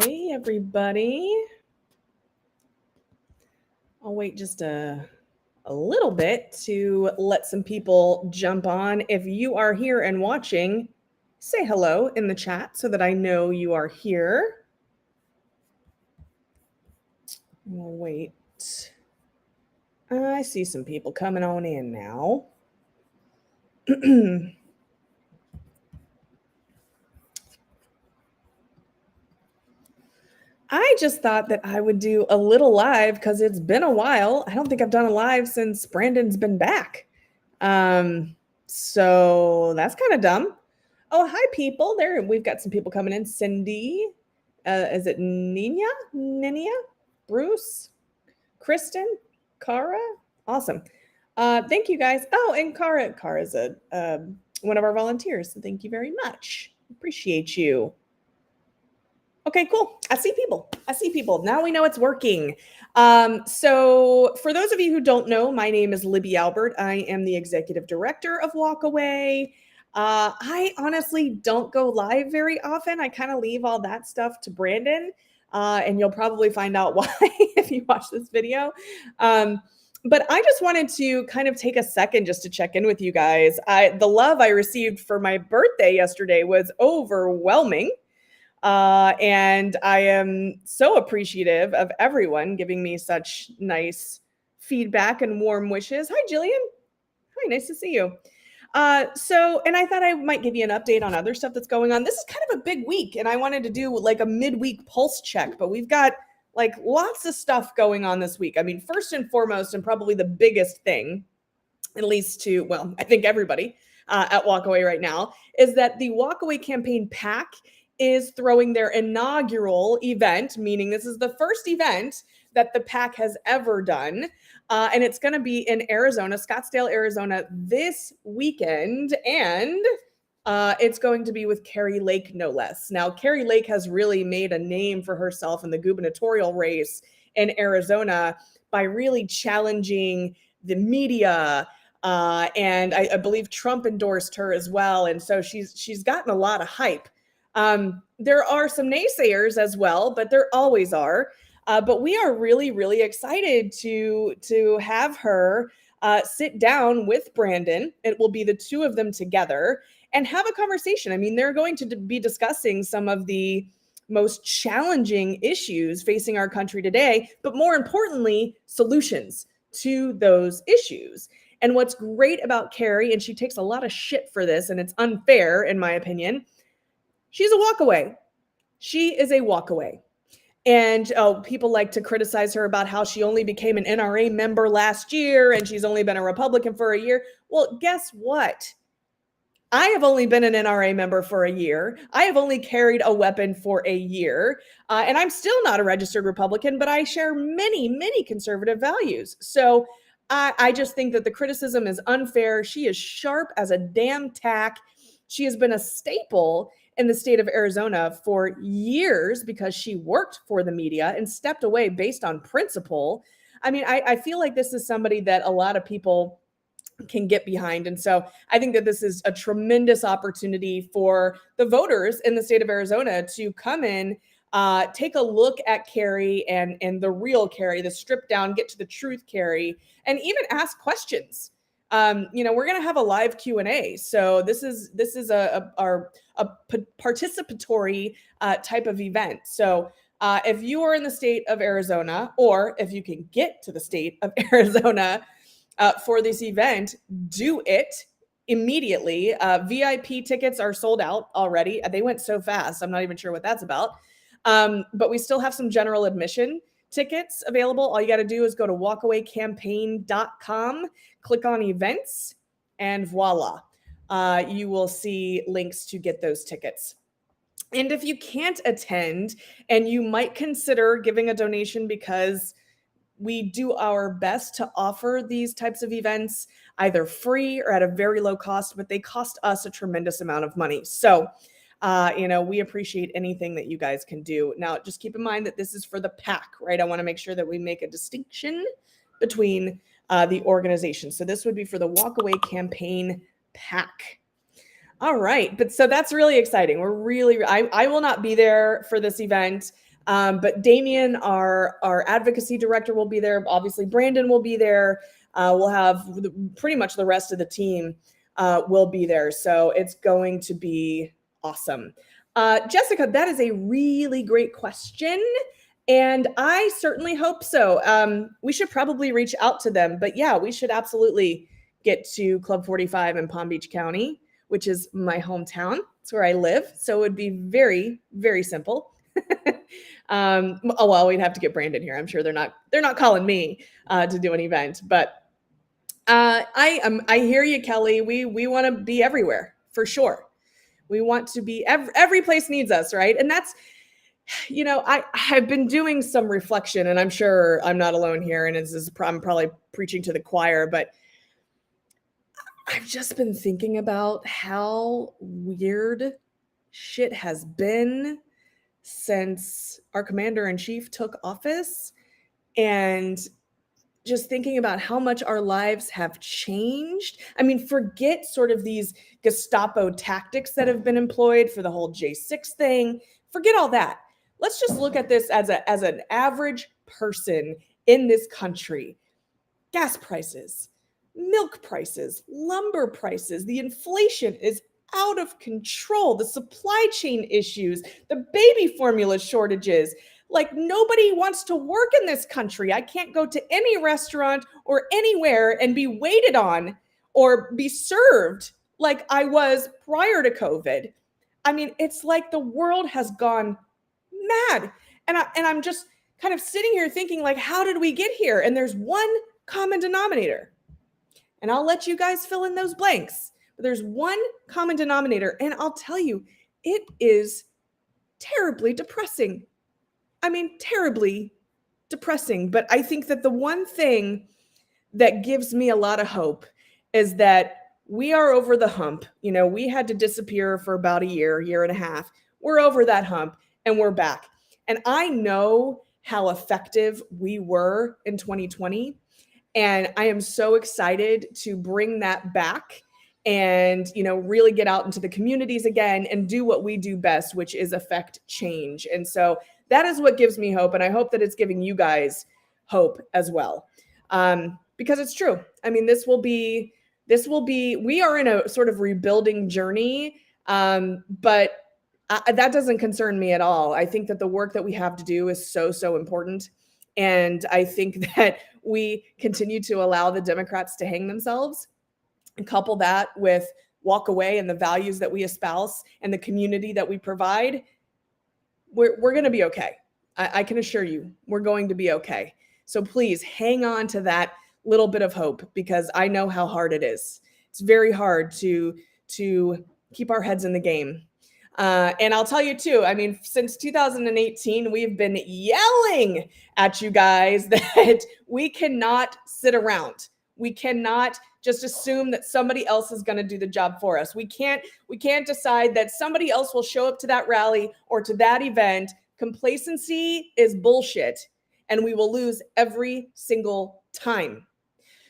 Hey, everybody. I'll wait just a little bit to let some people jump on. If you are here and watching, say hello in the chat so that I know you are here. We'll wait. I see some people coming on in now. I just thought that I would do a little live because it's been a while. I don't think I've done a live since Brandon's been back. So that's kind of dumb. Oh, hi, people. There, we've got some people coming in. Cindy, is it Nina, Bruce, Kristen, Cara? Awesome. Thank you, guys. Oh, and Cara's one of our volunteers. So thank you very much. Appreciate you. Okay, cool. I see people. Now we know it's working. So for those of you who don't know, my name is Libby Albert. I am the executive director of Walkaway. I honestly don't go live very often. I kind of leave all that stuff to Brandon, and you'll probably find out why if you watch this video. But I just wanted to kind of take a second just to check in with you guys. The love I received for my birthday yesterday was overwhelming. And I am so appreciative of everyone giving me such nice feedback and warm wishes. Hi, Jillian. Hi, nice to see you. And I thought I might give you an update on other stuff that's going on. This is kind of a big week, and I wanted to do like a midweek pulse check, but we've got like lots of stuff going on this week. I mean, first and foremost, and probably the biggest thing, at least to, well, I think everybody at Walkaway right now, is that the Walkaway campaign PAC is throwing their inaugural event, meaning this is the first event that the PAC has ever done. And it's going to be in Arizona, Scottsdale, Arizona this weekend. And it's going to be with Kari Lake, no less. Now, Kari Lake has really made a name for herself in the gubernatorial race in Arizona by really challenging the media. And I believe Trump endorsed her as well. And so she's gotten a lot of hype. There are some naysayers as well, but there always are. But we are really, really excited to have her sit down with Brandon. It will be the two of them together and have a conversation. I mean, they're going to be discussing some of the most challenging issues facing our country today, but more importantly, solutions to those issues. And what's great about Kari, and she takes a lot of shit for this, and it's unfair in my opinion, she's a walkaway. She is a walkaway. And people like to criticize her about how she only became an NRA member last year and she's only been a Republican for a year. Well, guess what? I have only been an NRA member for a year. I have only carried a weapon for a year. And I'm still not a registered Republican, but I share many, many conservative values. So I just think that the criticism is unfair. She is sharp as a damn tack. She has been a staple in the state of Arizona for years because she worked for the media and stepped away based on principle. I mean, I feel like this is somebody that a lot of people can get behind. And so I think that this is a tremendous opportunity for the voters in the state of Arizona to come in, take a look at Kari and the real Kari, the stripped down, get to the truth Kari, and even ask questions. We're going to have a live Q&A. So this is a participatory type of event. So if you are in the state of Arizona, or if you can get to the state of Arizona for this event, do it immediately. VIP tickets are sold out already. They went so fast. I'm not even sure what that's about. But we still have some general admission tickets available. All you got to do is go to walkawaycampaign.com, click on events, and voila. You will see links to get those tickets. And if you can't attend and you might consider giving a donation, because we do our best to offer these types of events either free or at a very low cost, but they cost us a tremendous amount of money. So, we appreciate anything that you guys can do. Now, just keep in mind that this is for the PAC, right? I want to make sure that we make a distinction between the organization. So this would be for the Walkaway Campaign PAC. All right. But so that's really exciting. I will not be there for this event. But Damien, our advocacy director, will be there. Obviously, Brandon will be there. We'll have pretty much the rest of the team will be there. So it's going to be awesome. Jessica, that is a really great question. And I certainly hope so. We should probably reach out to them. But yeah, we should absolutely get to Club 45 in Palm Beach County, which is my hometown. It's where I live. So it would be very, very simple. Oh, well, we'd have to get Brandon here. I'm sure they're not calling me to do an event. But I hear you, Kelly. We want to be everywhere for sure. We want to be every place needs us, right? And that's, I've been doing some reflection, and I'm sure I'm not alone here, and I'm probably preaching to the choir, but I've just been thinking about how weird shit has been since our commander-in-chief took office, and just thinking about how much our lives have changed. I mean, forget sort of these Gestapo tactics that have been employed for the whole J6 thing. Forget all that. Let's just look at this as an average person in this country. Gas prices, milk prices, lumber prices, the inflation is out of control. The supply chain issues, the baby formula shortages. Like, nobody wants to work in this country. I can't go to any restaurant or anywhere and be waited on or be served like I was prior to COVID. I mean, it's like the world has gone mad. And I'm just kind of sitting here thinking, like, how did we get here? And there's one common denominator. And I'll let you guys fill in those blanks. But there's one common denominator. And I'll tell you, it is terribly depressing. I mean, terribly depressing. But I think that the one thing that gives me a lot of hope is that we are over the hump. We had to disappear for about a year and a half. We're over that hump and we're back. And I know how effective we were in 2020. And I am so excited to bring that back and, really get out into the communities again and do what we do best, which is affect change. And so that is what gives me hope. And I hope that it's giving you guys hope as well. Because it's true. I mean, we are in a sort of rebuilding journey. But that doesn't concern me at all. I think that the work that we have to do is so, so important. And I think that we continue to allow the Democrats to hang themselves and couple that with walk away and the values that we espouse and the community that we provide. We're going to be okay. I can assure you, we're going to be okay. So please hang on to that little bit of hope, because I know how hard it is. It's very hard to keep our heads in the game. And I'll tell you too, I mean, since 2018, we've been yelling at you guys that we cannot sit around. We cannot just assume that somebody else is going to do the job for us. We can't decide that somebody else will show up to that rally or to that event. Complacency is bullshit, and we will lose every single time.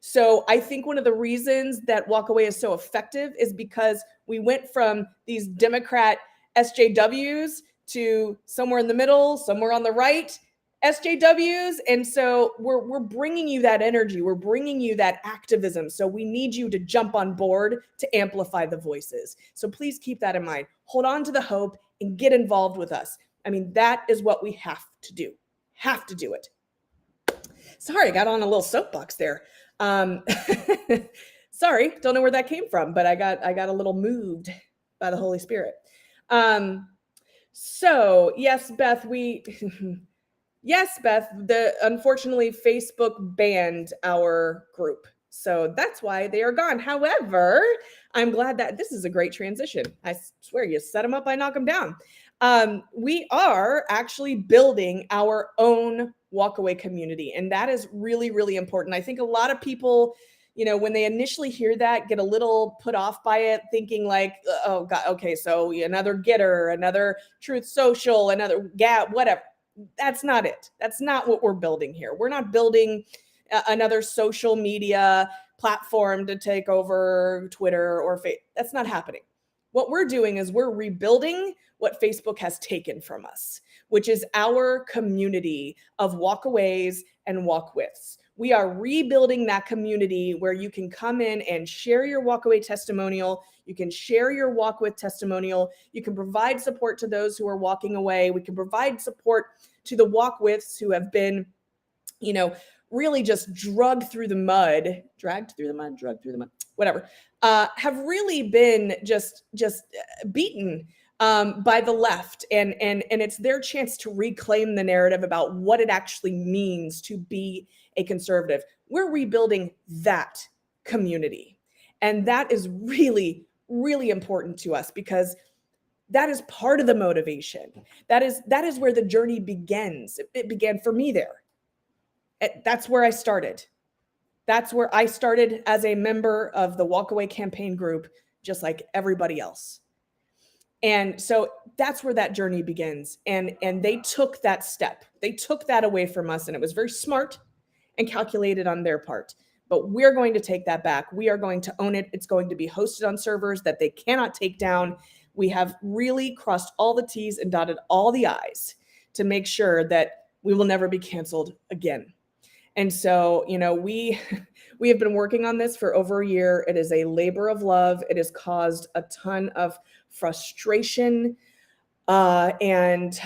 So I think one of the reasons that Walkaway is so effective is because we went from these Democrat SJWs to somewhere in the middle, somewhere on the right SJWs. And so we're bringing you that energy. We're bringing you that activism. So we need you to jump on board to amplify the voices. So please keep that in mind. Hold on to the hope and get involved with us. I mean, that is what we have to do. Have to do it. Sorry, I got on a little soapbox there. Sorry, don't know where that came from, but I got a little moved by the Holy Spirit. So yes, Beth, unfortunately Facebook banned our group. So that's why they are gone. However, I'm glad that this is a great transition. I swear, you set them up, I knock them down. We are actually building our own walkaway community. And that is really, really important. I think a lot of people, when they initially hear that, get a little put off by it, thinking like, oh God, okay, so another Getter, another Truth Social, another Gab, whatever. That's not it. That's not what we're building here. We're not building another social media platform to take over Twitter or Facebook. That's not happening. What we're doing is we're rebuilding what Facebook has taken from us, which is our community of walkaways and walkwiths. We are rebuilding that community where you can come in and share your walkaway testimonial. You can share your walk with testimonial. You can provide support to those who are walking away. We can provide support to the walk withs who have been, really just dragged through the mud, whatever, have really been just beaten by the left, and it's their chance to reclaim the narrative about what it actually means to be a conservative. We're rebuilding that community, and that is really, really important to us, because that is part of the motivation. That is where the journey begins. It began for me there. That's where I started. That's where I started as a member of the Walkaway campaign group, just like everybody else. And so that's where that journey begins. And they took that step. They took that away from us, and it was very smart and calculated on their part. But we're going to take that back. We are going to own it. It's going to be hosted on servers that they cannot take down. We have really crossed all the T's and dotted all the I's to make sure that we will never be canceled again. And so, we have been working on this for over a year. It is a labor of love. It has caused a ton of frustration and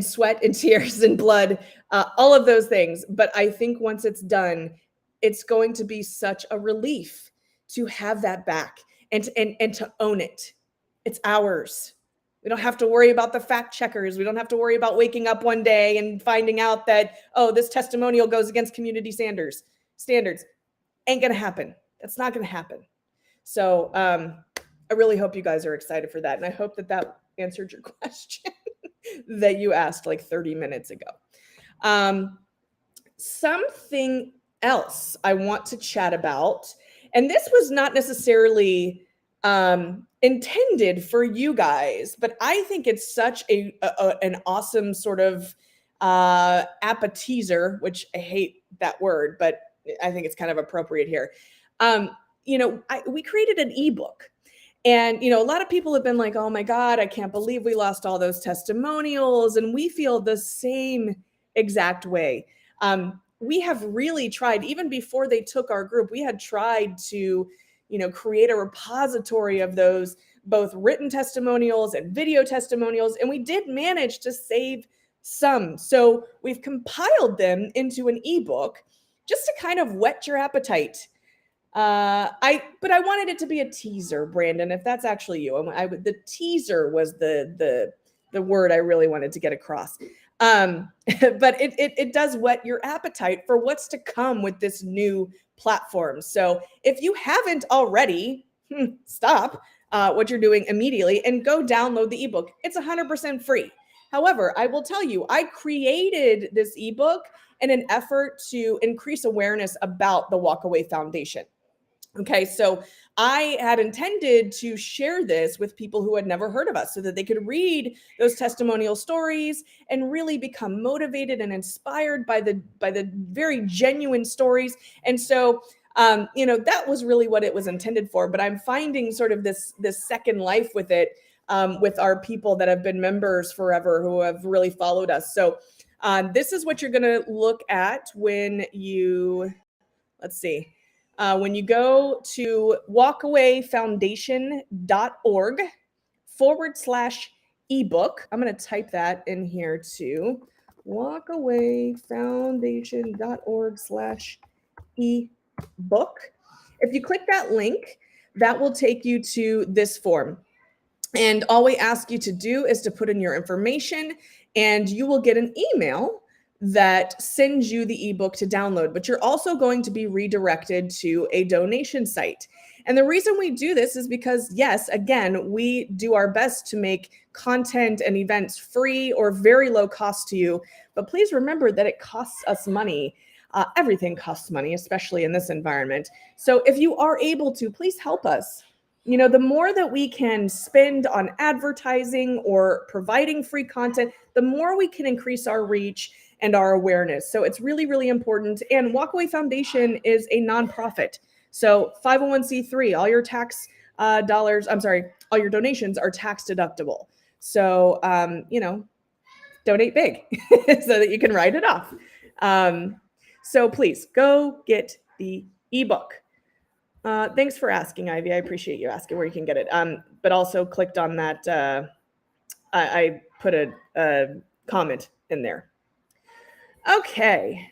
sweat and tears and blood, all of those things. But I think once it's done, it's going to be such a relief to have that back and to own it. It's ours. We don't have to worry about the fact checkers. We don't have to worry about waking up one day and finding out that, this testimonial goes against community standards. Ain't going to happen. That's not going to happen. So I really hope you guys are excited for that. And I hope that answered your question that you asked like 30 minutes ago. Something else I want to chat about, and this was not necessarily intended for you guys, but I think it's such an awesome sort of appetizer, which I hate that word, but I think it's kind of appropriate here. We created an ebook, and a lot of people have been like, oh my God, I can't believe we lost all those testimonials, and we feel the same exact way. We have really tried, even before they took our group, we had tried to create a repository of those, both written testimonials and video testimonials, and we did manage to save some. So we've compiled them into an ebook just to kind of whet your appetite. But I wanted it to be a teaser, Brandon, if that's actually you. The teaser was the word I really wanted to get across. But it does whet your appetite for what's to come with this new platform. So if you haven't already, stop what you're doing immediately and go download the ebook. It's 100% free. However, I will tell you, I created this ebook in an effort to increase awareness about the Walkaway Foundation. Okay, so I had intended to share this with people who had never heard of us so that they could read those testimonial stories and really become motivated and inspired by the very genuine stories. And so, that was really what it was intended for. But I'm finding sort of this second life with it, with our people that have been members forever who have really followed us. So this is what you're going to look at when you, when you go to walkawayfoundation.org/ebook. I'm going to type that in here too. walkawayfoundation.org/ebook. If you click that link, that will take you to this form. And all we ask you to do is to put in your information, and you will get an email that sends you the ebook to download. But you're also going to be redirected to a donation site. And the reason we do this is because, yes, again, we do our best to make content and events free or very low cost to you. But please remember that it costs us money. Everything costs money, especially in this environment. So if you are able to, please help us. The more that we can spend on advertising or providing free content, the more we can increase our reach and our awareness. So it's really, really important. And Walkaway Foundation is a nonprofit. So 501c3, all your tax dollars, I'm sorry, all your donations are tax deductible. So, donate big so that you can write it off. So please go get the ebook. Thanks for asking, Ivy. I appreciate you asking where you can get it. But also clicked on that. I put a comment in there. Okay.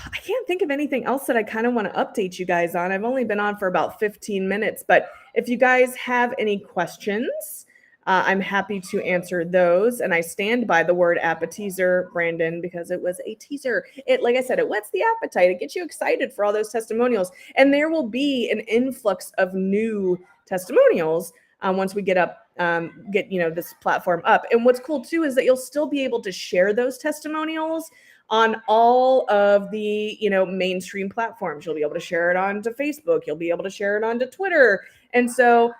I can't think of anything else that I kind of want to update you guys on. I've only been on for about 15 minutes, but if you guys have any questions, I'm happy to answer those. And I stand by the word appetizer, Brandon, because it was a teaser. Like I said, it whets the appetite. It gets you excited for all those testimonials. And there will be an influx of new testimonials once we get this platform up. And what's cool too is that you'll still be able to share those testimonials on all of the mainstream platforms. You'll be able to share it onto Facebook. You'll be able to share it onto Twitter. And so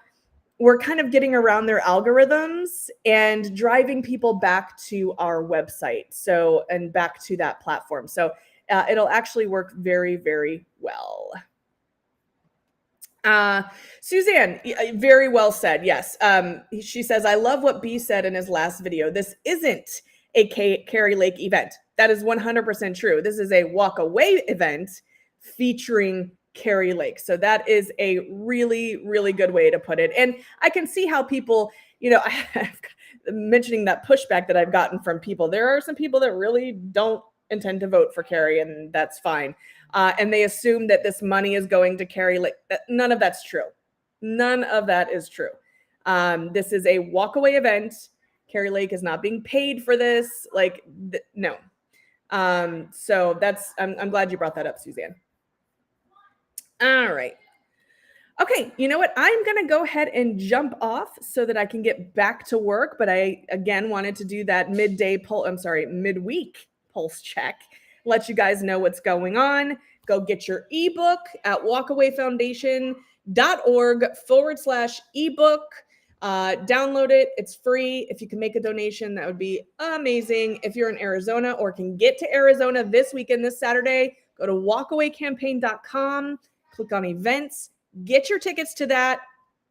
we're kind of getting around their algorithms and driving people back to our website. So, and back to that platform. So it'll actually work very, very well. Suzanne, very well said. Yes. She says, I love what B said in his last video. This isn't a Kari Lake event. That is 100% true. This is a walk away event featuring Kari Lake. So that is a really, really good way to put it. And I can see how people, mentioning that pushback that I've gotten from people. There are some people that really don't intend to vote for Kari, and that's fine. And they assume that this money is going to Kari Lake. None of that's true. None of that is true. This is a walkaway event. Kari Lake is not being paid for this. No. So I'm glad you brought that up, Suzanne. All right. Okay, you know what? I'm going to go ahead and jump off so that I can get back to work. But I, again, wanted to do that midweek pulse check. Let you guys know what's going on. Go get your ebook at walkawayfoundation.org/ebook. Download it. It's free. If you can make a donation, that would be amazing. If you're in Arizona or can get to Arizona this weekend, this Saturday, go to walkawaycampaign.com, click on events, get your tickets to that.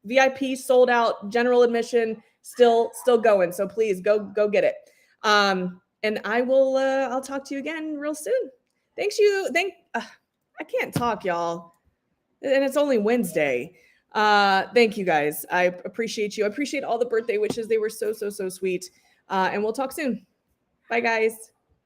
VIP sold out, general admission still going. So please go get it. And I'll talk to you again real soon. I can't talk, y'all. And it's only Wednesday. Thank you guys. I appreciate you. I appreciate all the birthday wishes. They were so, so, so sweet. And we'll talk soon. Bye, guys.